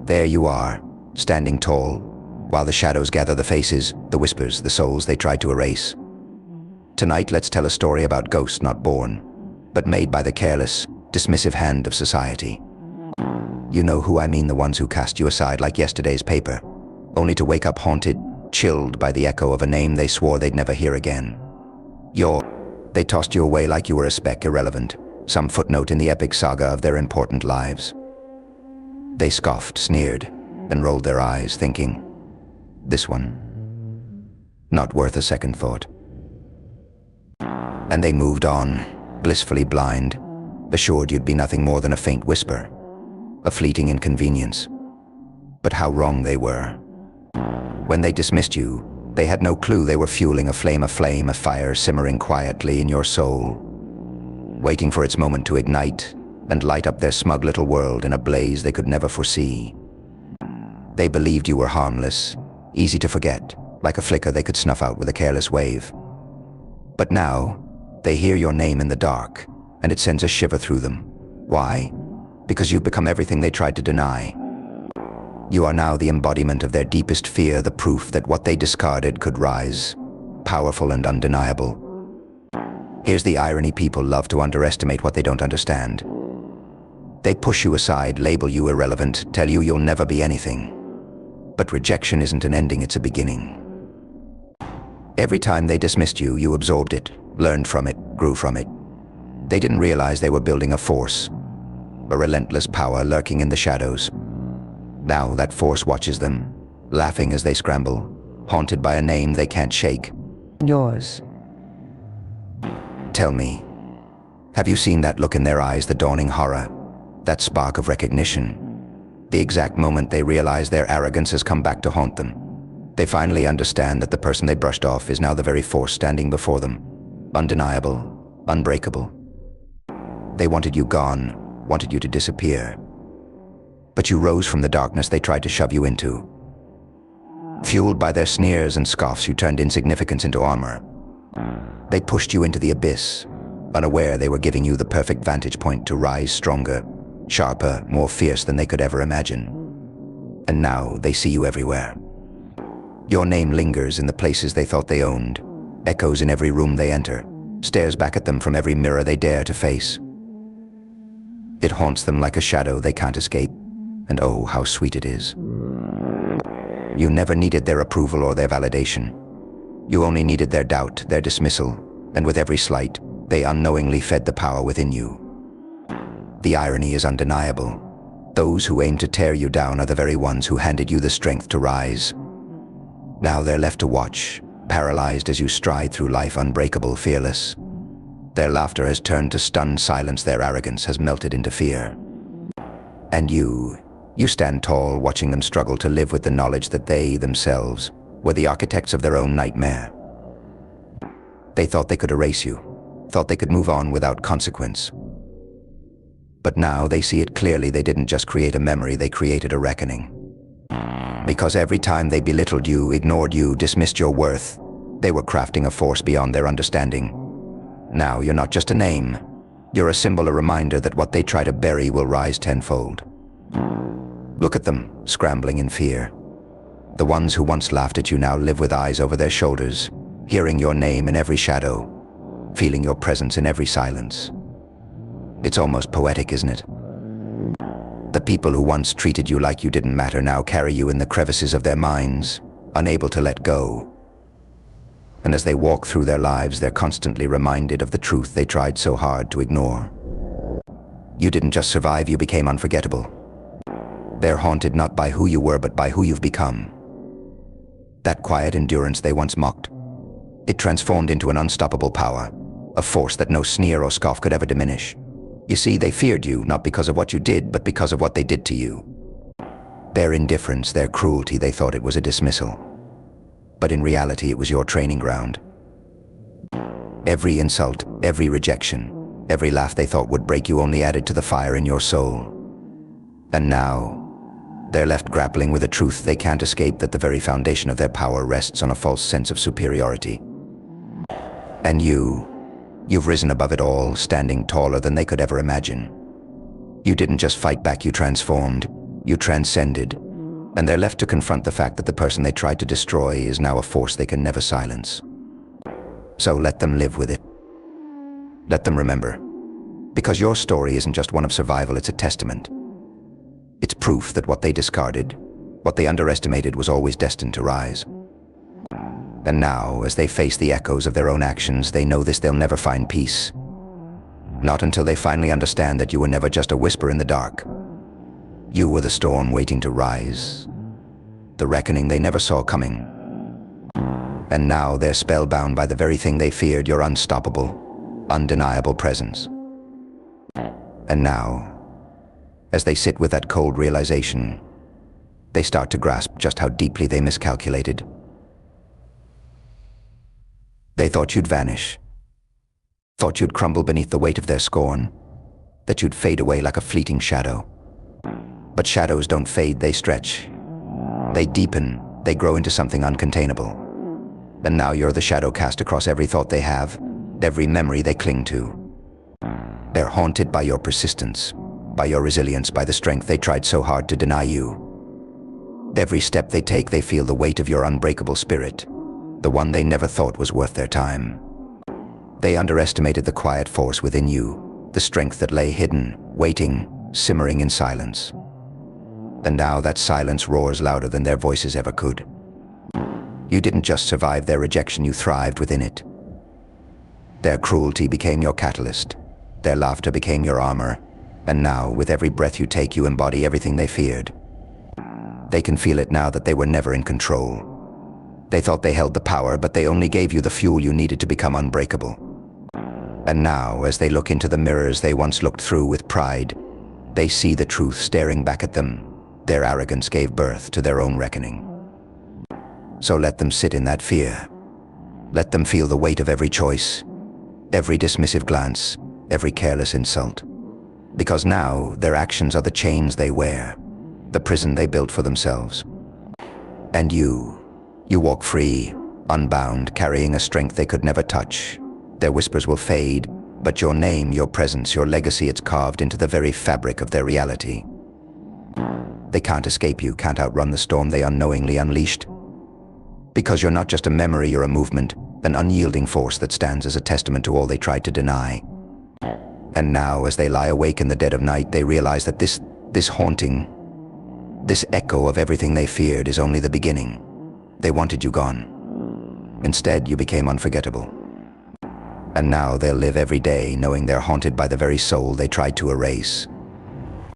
There you are, standing tall, while the shadows gather the faces, the whispers, the souls they tried to erase. Tonight, let's tell a story about ghosts not born, but made by the careless, dismissive hand of society. You know who I mean, the ones who cast you aside like yesterday's paper, only to wake up haunted, chilled by the echo of a name they swore they'd never hear again. They tossed you away like you were a speck, irrelevant, some footnote in the epic saga of their important lives. They scoffed, sneered, and rolled their eyes, thinking, this one, not worth a second thought. And they moved on, blissfully blind, assured you'd be nothing more than a faint whisper, a fleeting inconvenience. But how wrong they were. When they dismissed you, they had no clue they were fueling a flame, a fire simmering quietly in your soul, waiting for its moment to ignite and light up their smug little world in a blaze they could never foresee. They believed you were harmless, easy to forget, like a flicker they could snuff out with a careless wave. But now, they hear your name in the dark, and it sends a shiver through them. Why? Because you've become everything they tried to deny. You are now the embodiment of their deepest fear, the proof that what they discarded could rise, powerful and undeniable. Here's the irony: people love to underestimate what they don't understand. They push you aside, label you irrelevant, tell you you'll never be anything. But rejection isn't an ending, it's a beginning. Every time they dismissed you, you absorbed it, learned from it, grew from it. They didn't realize they were building a force, a relentless power lurking in the shadows. Now that force watches them, laughing as they scramble, haunted by a name they can't shake. Yours. Tell me, have you seen that look in their eyes, the dawning horror, that spark of recognition? The exact moment they realize their arrogance has come back to haunt them. They finally understand that the person they brushed off is now the very force standing before them, undeniable, unbreakable. They wanted you gone, wanted you to disappear. But you rose from the darkness they tried to shove you into. Fueled by their sneers and scoffs, you turned insignificance into armor. They pushed you into the abyss, unaware they were giving you the perfect vantage point to rise stronger, sharper, more fierce than they could ever imagine. And now they see you everywhere. Your name lingers in the places they thought they owned, echoes in every room they enter, stares back at them from every mirror they dare to face. It haunts them like a shadow they can't escape, and oh, how sweet it is. You never needed their approval or their validation. You only needed their doubt, their dismissal, and with every slight, they unknowingly fed the power within you. The irony is undeniable. Those who aim to tear you down are the very ones who handed you the strength to rise. Now they're left to watch, paralyzed as you stride through life, unbreakable, fearless. Their laughter has turned to stunned silence, their arrogance has melted into fear. And you stand tall, watching them struggle to live with the knowledge that they, themselves, were the architects of their own nightmare. They thought they could erase you, thought they could move on without consequence. But now they see it clearly. They didn't just create a memory, they created a reckoning. Because every time they belittled you, ignored you, dismissed your worth, they were crafting a force beyond their understanding. Now you're not just a name. You're a symbol, a reminder that what they try to bury will rise tenfold. Look at them, scrambling in fear. The ones who once laughed at you now live with eyes over their shoulders, hearing your name in every shadow, feeling your presence in every silence. It's almost poetic, isn't it? The people who once treated you like you didn't matter now carry you in the crevices of their minds, unable to let go. And as they walk through their lives, they're constantly reminded of the truth they tried so hard to ignore. You didn't just survive, you became unforgettable. They're haunted not by who you were, but by who you've become. That quiet endurance they once mocked, it transformed into an unstoppable power, a force that no sneer or scoff could ever diminish. You see, they feared you, not because of what you did, but because of what they did to you. Their indifference, their cruelty, they thought it was a dismissal. But in reality, it was your training ground. Every insult, every rejection, every laugh they thought would break you only added to the fire in your soul. And now, they're left grappling with a truth they can't escape, that the very foundation of their power rests on a false sense of superiority. And you've risen above it all, standing taller than they could ever imagine. You didn't just fight back, you transformed. You transcended, and they're left to confront the fact that the person they tried to destroy is now a force they can never silence. So let them live with it. Let them remember. Because your story isn't just one of survival, it's a testament. It's proof that what they discarded, what they underestimated, was always destined to rise. And now, as they face the echoes of their own actions, they know this: they'll never find peace. Not until they finally understand that you were never just a whisper in the dark. You were the storm waiting to rise, the reckoning they never saw coming. And now they're spellbound by the very thing they feared: your unstoppable, undeniable presence. And now, as they sit with that cold realization, they start to grasp just how deeply they miscalculated. They thought you'd vanish, thought you'd crumble beneath the weight of their scorn, that you'd fade away like a fleeting shadow. But shadows don't fade, they stretch. They deepen, they grow into something uncontainable. And now you're the shadow cast across every thought they have, every memory they cling to. They're haunted by your persistence, by your resilience, by the strength they tried so hard to deny you. Every step they take, they feel the weight of your unbreakable spirit, the one they never thought was worth their time. They underestimated the quiet force within you, the strength that lay hidden, waiting, simmering in silence. And now that silence roars louder than their voices ever could. You didn't just survive their rejection, you thrived within it. Their cruelty became your catalyst. Their laughter became your armor. And now, with every breath you take, you embody everything they feared. They can feel it now that they were never in control. They thought they held the power, but they only gave you the fuel you needed to become unbreakable. And now, as they look into the mirrors they once looked through with pride, they see the truth staring back at them. Their arrogance gave birth to their own reckoning. So let them sit in that fear. Let them feel the weight of every choice, every dismissive glance, every careless insult. Because now, their actions are the chains they wear, the prison they built for themselves. And you walk free, unbound, carrying a strength they could never touch. Their whispers will fade, but your name, your presence, your legacy, it's carved into the very fabric of their reality. They can't escape you, can't outrun the storm they unknowingly unleashed. Because you're not just a memory, you're a movement, an unyielding force that stands as a testament to all they tried to deny. And now, as they lie awake in the dead of night, they realize that this haunting, this echo of everything they feared is only the beginning. They wanted you gone. Instead, you became unforgettable. And now they'll live every day knowing they're haunted by the very soul they tried to erase.